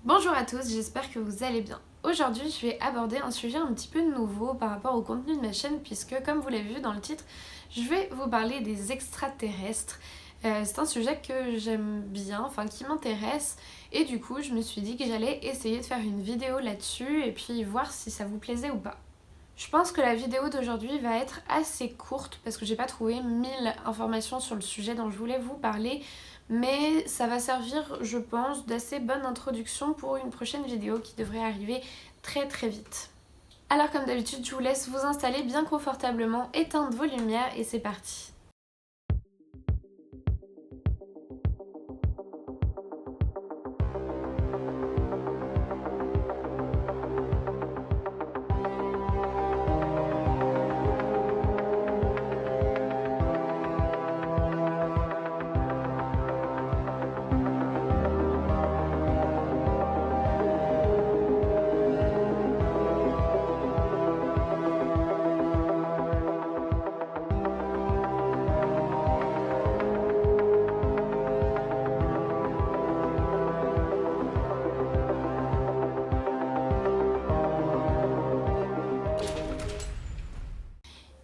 Bonjour à tous, j'espère que vous allez bien. Aujourd'hui, je vais aborder un sujet un petit peu nouveau par rapport au contenu de ma chaîne puisque, comme vous l'avez vu dans le titre, je vais vous parler des extraterrestres. C'est un sujet que j'aime bien, qui m'intéresse et du coup, je me suis dit que j'allais essayer de faire une vidéo là-dessus et puis voir si ça vous plaisait ou pas. Je pense que la vidéo d'aujourd'hui va être assez courte parce que j'ai pas trouvé 1000 informations sur le sujet dont je voulais vous parler, mais ça va servir, je pense, d'assez bonne introduction pour une prochaine vidéo qui devrait arriver très très vite. Alors comme d'habitude, je vous laisse vous installer bien confortablement, éteindre vos lumières et c'est parti.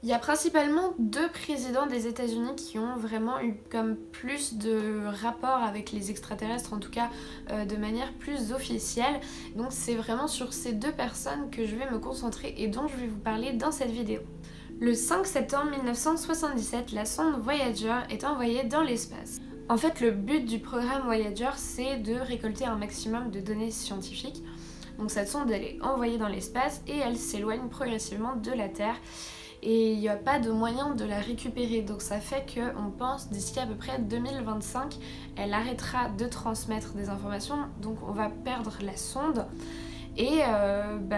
Il y a principalement deux présidents des États-Unis qui ont vraiment eu comme plus de rapport avec les extraterrestres, en tout cas de manière plus officielle. Donc c'est vraiment sur ces deux personnes que je vais me concentrer et dont je vais vous parler dans cette vidéo. Le 5 septembre 1977, la sonde Voyager est envoyée dans l'espace. En fait, le but du programme Voyager, c'est de récolter un maximum de données scientifiques. Donc cette sonde, elle est envoyée dans l'espace et elle s'éloigne progressivement de la Terre. Et il n'y a pas de moyen de la récupérer, donc ça fait qu'on pense d'ici à peu près 2025 elle arrêtera de transmettre des informations, donc on va perdre la sonde. Et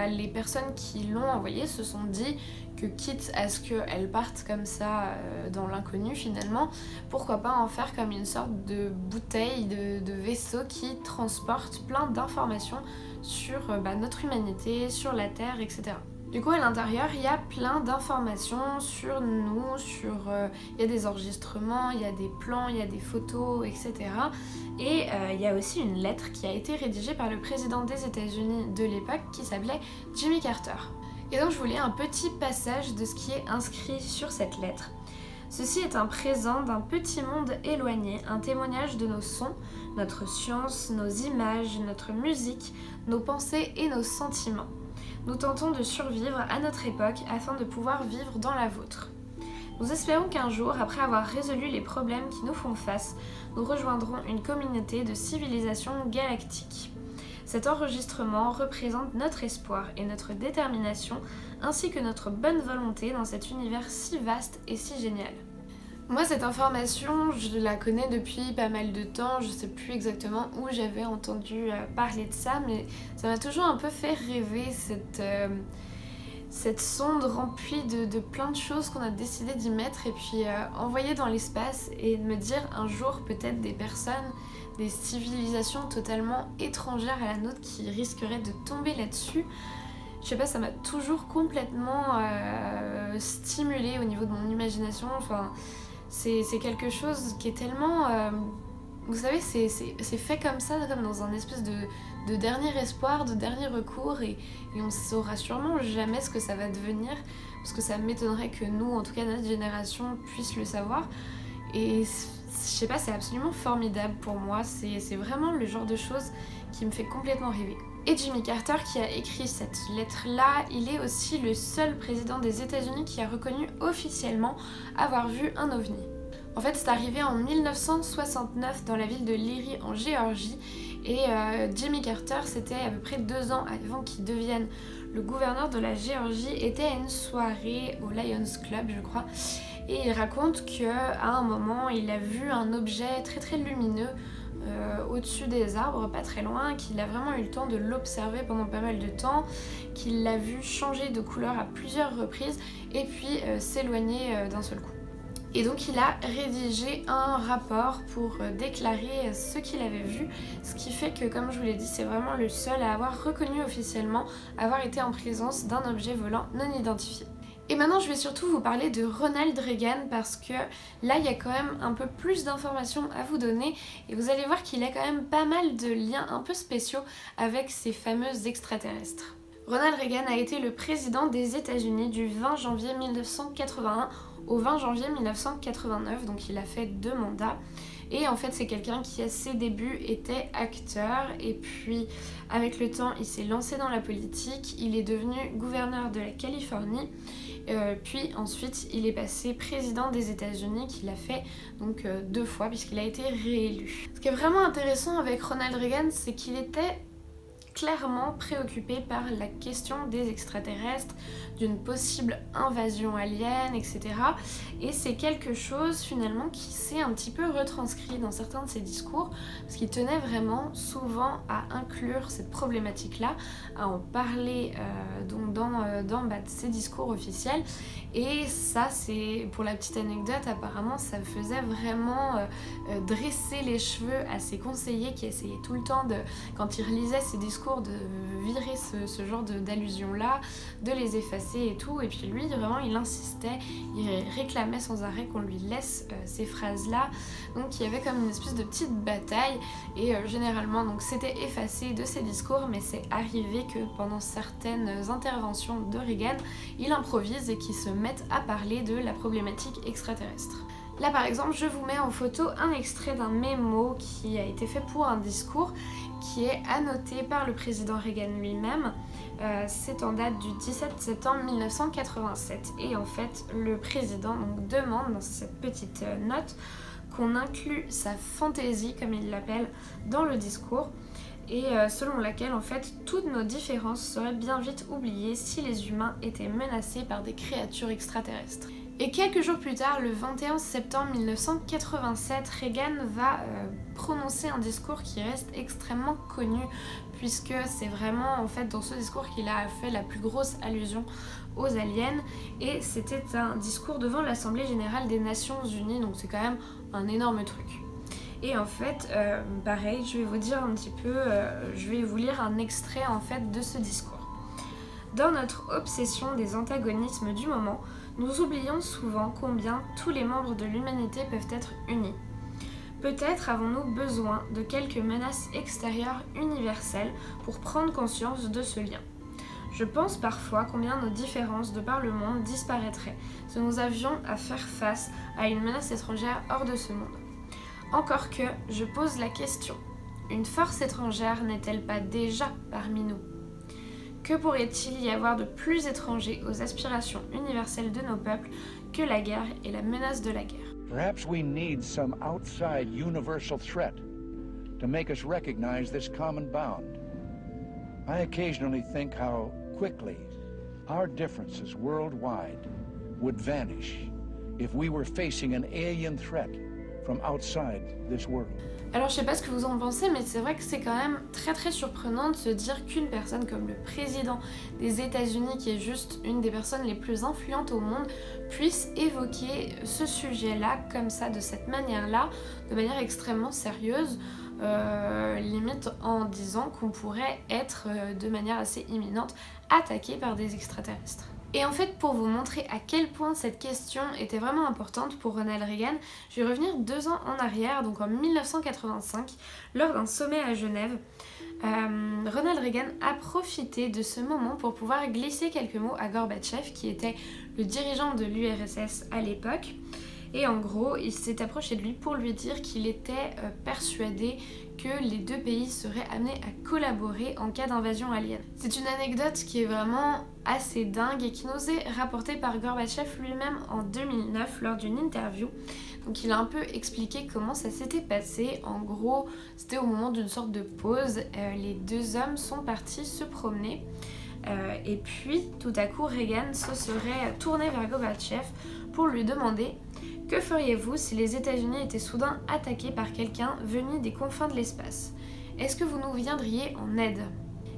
les personnes qui l'ont envoyée se sont dit que quitte à ce qu'elle parte comme ça dans l'inconnu finalement, pourquoi pas en faire comme une sorte de bouteille, de vaisseau qui transporte plein d'informations sur notre humanité, sur la Terre, etc. Du coup, à l'intérieur, il y a plein d'informations sur nous, il y a des enregistrements, il y a des plans, il y a des photos, etc. Et il y a aussi une lettre qui a été rédigée par le président des États-Unis de l'époque qui s'appelait Jimmy Carter. Et donc, je vous lis un petit passage de ce qui est inscrit sur cette lettre. Ceci est un présent d'un petit monde éloigné, un témoignage de nos sons, notre science, nos images, notre musique, nos pensées et nos sentiments. Nous tentons de survivre à notre époque afin de pouvoir vivre dans la vôtre. Nous espérons qu'un jour, après avoir résolu les problèmes qui nous font face, nous rejoindrons une communauté de civilisation galactique. Cet enregistrement représente notre espoir et notre détermination, ainsi que notre bonne volonté dans cet univers si vaste et si génial. Moi, cette information, je la connais depuis pas mal de temps, je sais plus exactement où j'avais entendu parler de ça, mais ça m'a toujours un peu fait rêver cette sonde remplie de plein de choses qu'on a décidé d'y mettre et puis envoyer dans l'espace et de me dire un jour peut-être des personnes, des civilisations totalement étrangères à la nôtre qui risqueraient de tomber là-dessus. Je sais pas, ça m'a toujours complètement stimulée au niveau de mon imagination, c'est quelque chose qui est tellement... vous savez, c'est fait comme ça, comme dans un espèce de dernier espoir, de dernier recours, et on saura sûrement jamais ce que ça va devenir, parce que ça m'étonnerait que nous, en tout cas notre génération, puisse le savoir. Et je sais pas, c'est absolument formidable pour moi, c'est vraiment le genre de choses qui me fait complètement rêver. Et Jimmy Carter, qui a écrit cette lettre-là, il est aussi le seul président des États-Unis qui a reconnu officiellement avoir vu un ovni. En fait, c'est arrivé en 1969 dans la ville de Leary en Géorgie et Jimmy Carter, c'était à peu près 2 ans avant qu'il devienne le gouverneur de la Géorgie, était à une soirée au Lions Club, je crois, et il raconte qu'à un moment, il a vu un objet très très lumineux au-dessus des arbres, pas très loin, qu'il a vraiment eu le temps de l'observer pendant pas mal de temps, qu'il l'a vu changer de couleur à plusieurs reprises et puis s'éloigner d'un seul coup. Et donc il a rédigé un rapport pour déclarer ce qu'il avait vu, ce qui fait que, comme je vous l'ai dit, c'est vraiment le seul à avoir reconnu officiellement avoir été en présence d'un objet volant non identifié. Et maintenant je vais surtout vous parler de Ronald Reagan parce que là il y a quand même un peu plus d'informations à vous donner et vous allez voir qu'il a quand même pas mal de liens un peu spéciaux avec ces fameux extraterrestres. Ronald Reagan a été le président des États-Unis du 20 janvier 1981 au 20 janvier 1989, donc il a fait 2 mandats. Et en fait c'est quelqu'un qui à ses débuts était acteur et puis avec le temps il s'est lancé dans la politique, il est devenu gouverneur de la Californie, puis ensuite il est passé président des États-Unis qu'il a fait donc 2 fois puisqu'il a été réélu. Ce qui est vraiment intéressant avec Ronald Reagan c'est qu'il était clairement préoccupé par la question des extraterrestres, d'une possible invasion alien, etc. Et c'est quelque chose finalement qui s'est un petit peu retranscrit dans certains de ses discours, parce qu'il tenait vraiment souvent à inclure cette problématique-là, à en parler donc dans ses discours officiels. Et ça, c'est pour la petite anecdote, apparemment ça faisait vraiment dresser les cheveux à ses conseillers qui essayaient tout le temps quand ils relisaient ses discours de virer ce genre d'allusions là, de les effacer et tout, et puis lui vraiment il insistait, il réclamait sans arrêt qu'on lui laisse ces phrases là, donc il y avait comme une espèce de petite bataille et généralement donc c'était effacé de ses discours, mais c'est arrivé que pendant certaines interventions de Reagan il improvise et qu'il se mette à parler de la problématique extraterrestre. Là par exemple je vous mets en photo un extrait d'un mémo qui a été fait pour un discours qui est annoté par le président Reagan lui-même. C'est en date du 17 septembre 1987 et en fait le président donc, demande dans cette petite note qu'on inclue sa fantaisie comme il l'appelle dans le discours et selon laquelle en fait toutes nos différences seraient bien vite oubliées si les humains étaient menacés par des créatures extraterrestres. Et quelques jours plus tard, le 21 septembre 1987, Reagan va prononcer un discours qui reste extrêmement connu puisque c'est vraiment en fait dans ce discours qu'il a fait la plus grosse allusion aux aliens et c'était un discours devant l'Assemblée Générale des Nations Unies, donc c'est quand même un énorme truc. Et en fait, pareil, je vais vous dire un petit peu, je vais vous lire un extrait en fait de ce discours. Dans notre obsession des antagonismes du moment, nous oublions souvent combien tous les membres de l'humanité peuvent être unis. Peut-être avons-nous besoin de quelques menaces extérieures universelles pour prendre conscience de ce lien. Je pense parfois combien nos différences de par le monde disparaîtraient si nous avions à faire face à une menace étrangère hors de ce monde. Encore que, je pose la question, une force étrangère n'est-elle pas déjà parmi nous ? Que pourrait-il y avoir de plus étranger aux aspirations universelles de nos peuples que la guerre et la menace de la guerre ? Perhaps we need some outside universal threat to make us recognize this common bound. I occasionally think how quickly our differences worldwide would vanish if we were facing an alien threat from outside this world. Alors je sais pas ce que vous en pensez, mais c'est vrai que c'est quand même très très surprenant de se dire qu'une personne comme le président des États-Unis, qui est juste une des personnes les plus influentes au monde, puisse évoquer ce sujet-là comme ça, de cette manière-là, de manière extrêmement sérieuse, limite en disant qu'on pourrait être de manière assez imminente attaqué par des extraterrestres. Et en fait, pour vous montrer à quel point cette question était vraiment importante pour Ronald Reagan, je vais revenir 2 ans en arrière, donc en 1985, lors d'un sommet à Genève. Ronald Reagan a profité de ce moment pour pouvoir glisser quelques mots à Gorbatchev, qui était le dirigeant de l'URSS à l'époque. Et en gros, il s'est approché de lui pour lui dire qu'il était persuadé que les 2 pays seraient amenés à collaborer en cas d'invasion alien. C'est une anecdote qui est vraiment assez dingue et qui nous est rapportée par Gorbatchev lui-même en 2009 lors d'une interview. Donc il a un peu expliqué comment ça s'était passé. En gros, c'était au moment d'une sorte de pause. Les 2 hommes sont partis se promener. Et puis, tout à coup, Reagan se serait tourné vers Gorbatchev pour lui demander: que feriez-vous si les États-Unis étaient soudain attaqués par quelqu'un venu des confins de l'espace ? Est-ce que vous nous viendriez en aide ?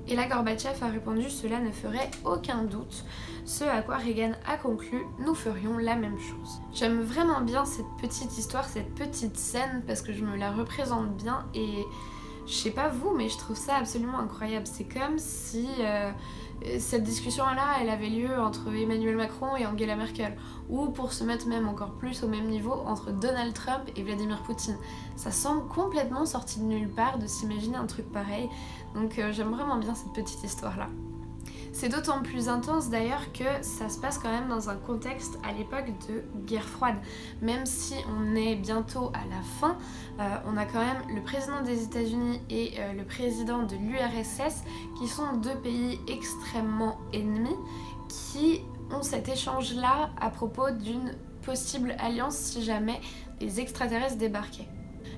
Et là, Gorbatchev a répondu: cela ne ferait aucun doute. Ce à quoi Reagan a conclu: nous ferions la même chose. J'aime vraiment bien cette petite histoire, cette petite scène, parce que je me la représente bien et je sais pas vous, mais je trouve ça absolument incroyable. C'est comme si Cette discussion-là, elle avait lieu entre Emmanuel Macron et Angela Merkel, ou pour se mettre même encore plus au même niveau, entre Donald Trump et Vladimir Poutine. Ça semble complètement sorti de nulle part de s'imaginer un truc pareil, donc j'aime vraiment bien cette petite histoire-là. C'est d'autant plus intense d'ailleurs que ça se passe quand même dans un contexte à l'époque de guerre froide. Même si on est bientôt à la fin, on a quand même le président des États-Unis et le président de l'URSS qui sont deux pays extrêmement ennemis qui ont cet échange-là à propos d'une possible alliance si jamais les extraterrestres débarquaient.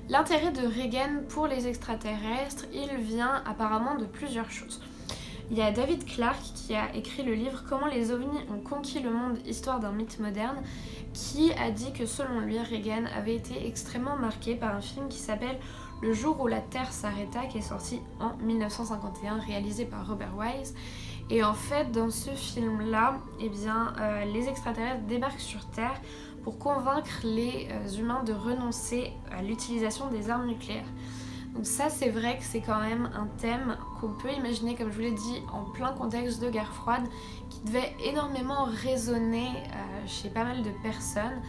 L'intérêt de Reagan pour les extraterrestres, il vient apparemment de plusieurs choses. Il y a David Clarke qui a écrit le livre Comment les ovnis ont conquis le monde, histoire d'un mythe moderne, qui a dit que selon lui, Reagan avait été extrêmement marqué par un film qui s'appelle Le jour où la Terre s'arrêta, qui est sorti en 1951, réalisé par Robert Wise. Et en fait, dans ce film-là, les extraterrestres débarquent sur Terre pour convaincre les humains de renoncer à l'utilisation des armes nucléaires. Donc ça, c'est vrai que c'est quand même un thème qu'on peut imaginer, comme je vous l'ai dit, en plein contexte de guerre froide, qui devait énormément résonner chez pas mal de personnes.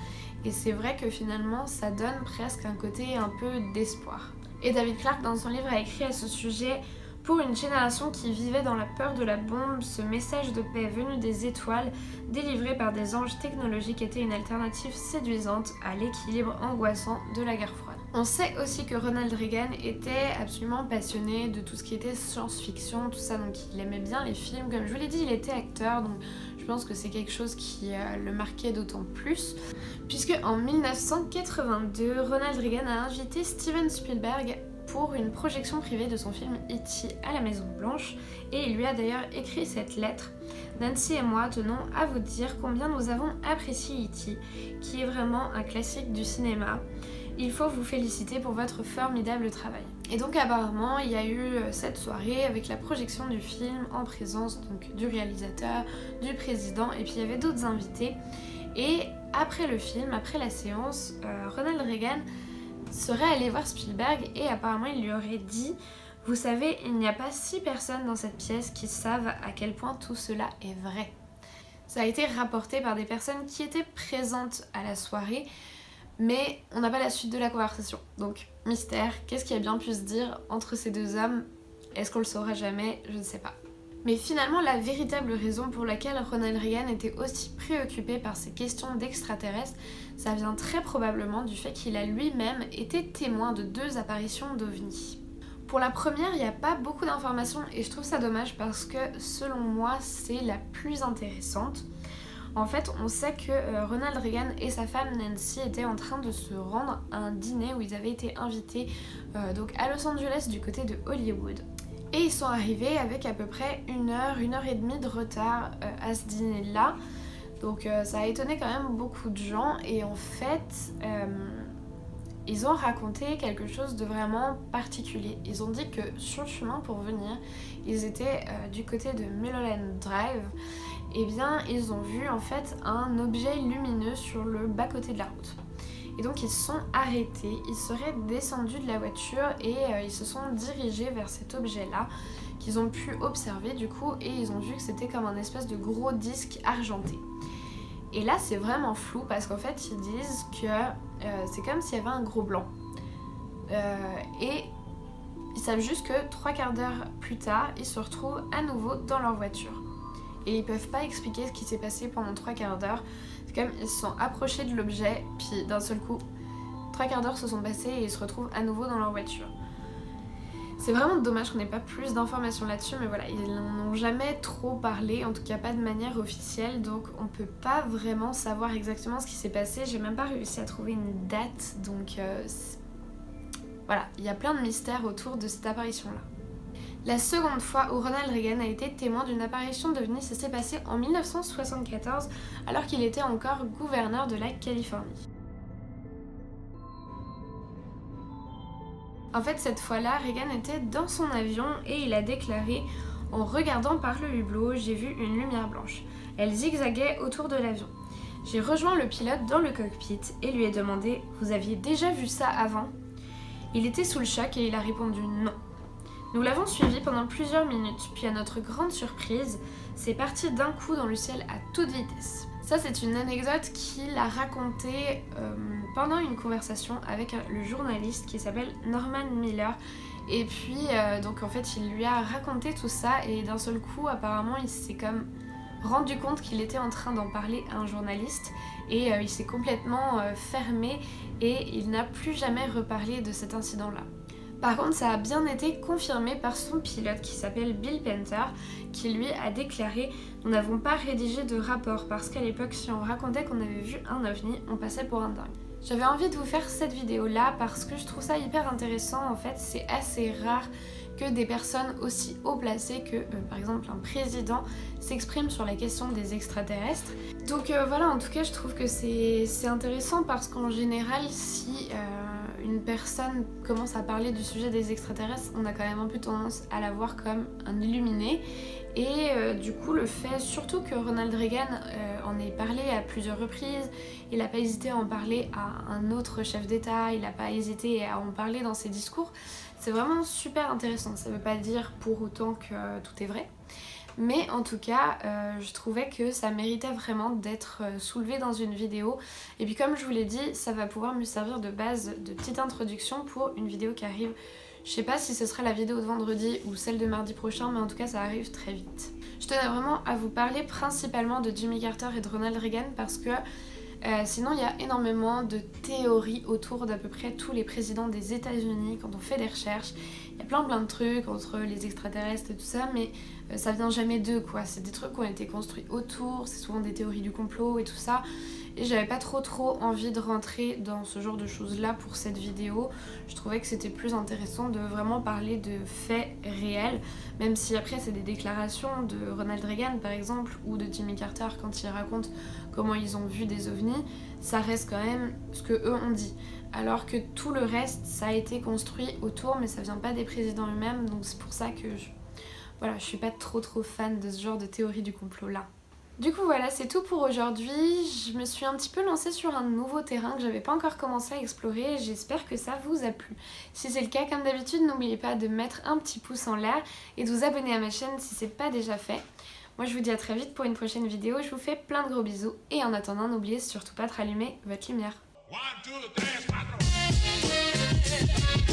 Et c'est vrai que finalement, ça donne presque un côté un peu d'espoir. Et David Clarke, dans son livre, a écrit à ce sujet « Pour une génération qui vivait dans la peur de la bombe, ce message de paix venu des étoiles, délivré par des anges technologiques, était une alternative séduisante à l'équilibre angoissant de la guerre froide. » On sait aussi que Ronald Reagan était absolument passionné de tout ce qui était science-fiction, tout ça, donc il aimait bien les films. Comme je vous l'ai dit, il était acteur, donc je pense que c'est quelque chose qui le marquait d'autant plus. Puisque en 1982, Ronald Reagan a invité Steven Spielberg pour une projection privée de son film E.T. à la Maison Blanche, et il lui a d'ailleurs écrit cette lettre. Nancy et moi tenons à vous dire combien nous avons apprécié E.T., qui est vraiment un classique du cinéma. Il faut vous féliciter pour votre formidable travail. Et donc apparemment il y a eu cette soirée avec la projection du film en présence donc du réalisateur, du président, et puis il y avait d'autres invités. Et après le film, après la séance, Ronald Reagan serait allé voir Spielberg et apparemment il lui aurait dit « Vous savez, il n'y a pas 6 personnes dans cette pièce qui savent à quel point tout cela est vrai. » Ça a été rapporté par des personnes qui étaient présentes à la soirée, mais on n'a pas la suite de la conversation. Donc, mystère, qu'est-ce qui a bien pu se dire entre ces deux hommes? Est-ce qu'on le saura jamais? Je ne sais pas. Mais finalement, la véritable raison pour laquelle Ronald Reagan était aussi préoccupé par ces questions d'extraterrestres, ça vient très probablement du fait qu'il a lui-même été témoin de 2 apparitions d'ovnis. Pour la première, il n'y a pas beaucoup d'informations et je trouve ça dommage parce que, selon moi, c'est la plus intéressante. En fait, on sait que Ronald Reagan et sa femme Nancy étaient en train de se rendre à un dîner où ils avaient été invités donc à Los Angeles du côté de Hollywood. Et ils sont arrivés avec à peu près 1 heure, 1 heure et demie de retard à ce dîner-là. Donc ça a étonné quand même beaucoup de gens et en fait, ils ont raconté quelque chose de vraiment particulier. Ils ont dit que sur le chemin pour venir, ils étaient du côté de Mulholland Drive. Et bien ils ont vu en fait un objet lumineux sur le bas-côté de la route. Et donc ils se sont arrêtés, ils seraient descendus de la voiture et ils se sont dirigés vers cet objet-là qu'ils ont pu observer du coup, et ils ont vu que c'était comme un espèce de gros disque argenté. Et là c'est vraiment flou parce qu'en fait ils disent que c'est comme s'il y avait un gros blanc. Et ils savent juste que 3/4 d'heure plus tard, ils se retrouvent à nouveau dans leur voiture. Et ils peuvent pas expliquer ce qui s'est passé pendant 3/4 d'heure. C'est comme ils se sont approchés de l'objet, puis d'un seul coup, 3/4 d'heure se sont passés et ils se retrouvent à nouveau dans leur voiture. C'est vraiment dommage qu'on n'ait pas plus d'informations là-dessus, mais voilà, ils n'en ont jamais trop parlé, en tout cas pas de manière officielle, donc on peut pas vraiment savoir exactement ce qui s'est passé. J'ai même pas réussi à trouver une date, donc voilà, il y a plein de mystères autour de cette apparition-là. La seconde fois où Ronald Reagan a été témoin d'une apparition d'OVNI, ça s'est passé en 1974, alors qu'il était encore gouverneur de la Californie. En fait, cette fois-là, Reagan était dans son avion et il a déclaré « En regardant par le hublot, j'ai vu une lumière blanche. Elle zigzaguait autour de l'avion. J'ai rejoint le pilote dans le cockpit et lui ai demandé « Vous aviez déjà vu ça avant ?» Il était sous le choc et il a répondu « Non ». Nous l'avons suivi pendant plusieurs minutes, puis à notre grande surprise, c'est parti d'un coup dans le ciel à toute vitesse. Ça, c'est une anecdote qu'il a racontée pendant une conversation avec le journaliste qui s'appelle Norman Miller. Et puis, donc en fait, il lui a raconté tout ça et d'un seul coup, apparemment, il s'est comme rendu compte qu'il était en train d'en parler à un journaliste et il s'est complètement fermé et il n'a plus jamais reparlé de cet incident-là. Par contre, ça a bien été confirmé par son pilote qui s'appelle Bill Penter, qui lui a déclaré « Nous n'avons pas rédigé de rapport parce qu'à l'époque, si on racontait qu'on avait vu un ovni, on passait pour un dingue. » J'avais envie de vous faire cette vidéo-là parce que je trouve ça hyper intéressant. En fait, c'est assez rare que des personnes aussi haut placées que, par exemple, un président s'expriment sur la question des extraterrestres. Donc voilà, en tout cas, je trouve que c'est intéressant parce qu'en général, si une personne commence à parler du sujet des extraterrestres, on a quand même un peu tendance à la voir comme un illuminé. Et du coup, le fait surtout que Ronald Reagan en ait parlé à plusieurs reprises, il n'a pas hésité à en parler à un autre chef d'État, il n'a pas hésité à en parler dans ses discours, c'est vraiment super intéressant. Ça ne veut pas dire pour autant que tout est vrai, mais en tout cas, je trouvais que ça méritait vraiment d'être soulevé dans une vidéo. Et puis comme je vous l'ai dit, ça va pouvoir me servir de base de petite introduction pour une vidéo qui arrive. Je sais pas si ce sera la vidéo de vendredi ou celle de mardi prochain, mais en tout cas ça arrive très vite. Je tenais vraiment à vous parler principalement de Jimmy Carter et de Ronald Reagan parce que sinon il y a énormément de théories autour d'à peu près tous les présidents des États-Unis quand on fait des recherches. Il y a plein de trucs entre les extraterrestres et tout ça, mais ça vient jamais d'eux quoi. C'est des trucs qui ont été construits autour, c'est souvent des théories du complot et tout ça. Et j'avais pas trop envie de rentrer dans ce genre de choses là pour cette vidéo. Je trouvais que c'était plus intéressant de vraiment parler de faits réels, même si après c'est des déclarations de Ronald Reagan par exemple ou de Jimmy Carter quand ils racontent comment ils ont vu des ovnis, ça reste quand même ce que eux ont dit. Alors que tout le reste ça a été construit autour, mais ça vient pas des présidents eux-mêmes, donc c'est pour ça que voilà, je suis pas trop fan de ce genre de théorie du complot là. Du coup voilà, c'est tout pour aujourd'hui. Je me suis un petit peu lancée sur un nouveau terrain que j'avais pas encore commencé à explorer et j'espère que ça vous a plu. Si c'est le cas, comme d'habitude, n'oubliez pas de mettre un petit pouce en l'air et de vous abonner à ma chaîne si c'est pas déjà fait. Moi je vous dis à très vite pour une prochaine vidéo, je vous fais plein de gros bisous et en attendant, n'oubliez surtout pas de rallumer votre lumière. 1, 2, 3, 4.